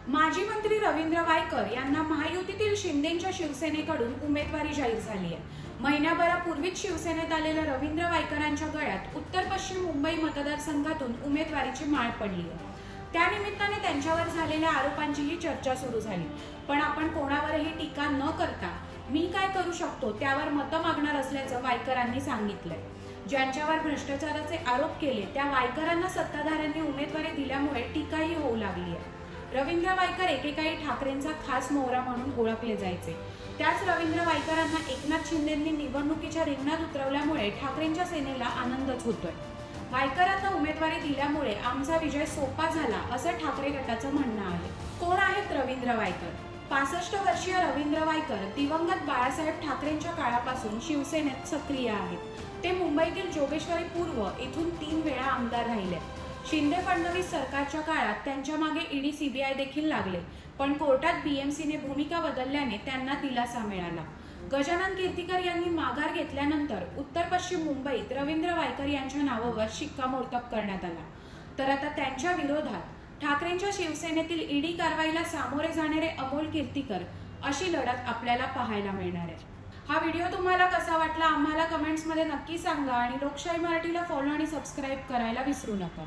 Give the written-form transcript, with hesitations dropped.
माजी मंत्री रवींद्र वायकर यांना महायुतीतील शिंदेच्या शिवसेनेकडून उमेदवारी जाहीर झाली आहे। महिन्याभरापूर्वीच शिवसेनेत आलेल्या रवींद्र वायकरांच्या गळ्यात उत्तर पश्चिम मुंबई मतदारसंघातून उमेदवारीची माळ पडली आहे। त्यानिमित्ताने त्यांच्यावर झालेल्या आरोपांचीही चर्चा सुरू झाली। पण आपण कोणावरही टीका न करता मी काय करू शकतो त्यावर मतं मागणार असल्याचं वायकरांनी सांगितलंय। ज्यांच्यावर भ्रष्टाचाराचे आरोप केले त्या वायकरांना सत्ताधाऱ्यांनी उमेदवारी दिल्यामुळे टीकाही होऊ लागली आहे। रवींद्र वायकर एकेकाळी ठाकरेंचा खास मोहरा म्हणून ओळखले जायचे। त्याच रवींद्र वायकरांना एकनाथ शिंदेंनी निवडणुकीच्या रिंगणात उतरवल्यामुळे ठाकरेंच्या सेनेला आनंदच होतोय। वायकरांना उमेदवारी दिल्यामुळे आमचा विजय सोपा झाला असं ठाकरे गटाचं म्हणणं आहे। कोण आहेत रवींद्र वायकर? 65 वर्षीय रवींद्र वायकर दिवंगत बाळासाहेब ठाकरेंच्या काळापासून शिवसेनेत सक्रिय आहेत। ते मुंबईतील जोगेश्वरी पूर्व येथून 3 वेळा आमदार राहिले। शिंदे फडणवीस सरकारच्या काळात त्यांच्या मागे ईडी सीबीआय देखील लागले, पण कोर्टात बीएमसीने भूमिका बदलल्याने त्यांना दिलासा मिळाला। गजानन कीर्तिकर यांनी माघार घेतल्यानंतर उत्तर पश्चिम मुंबईत रवींद्र वायकर यांच्या नावावर शिक्कामोर्तब करण्यात आला। तर आता त्यांच्या विरोधात ठाकरेंच्या शिवसेनेतील ईडी कारवाईला सामोरे जाणारे अमोल कीर्तिकर अशी लढत आपल्याला पाहायला मिळणार आहे। हा व्हिडिओ तुम्हाला कसा वाटला आम्हाला कमेंट्समध्ये नक्की सांगा आणि लोकशाही मराठीला फॉलो आणि सबस्क्राईब करायला विसरू नका।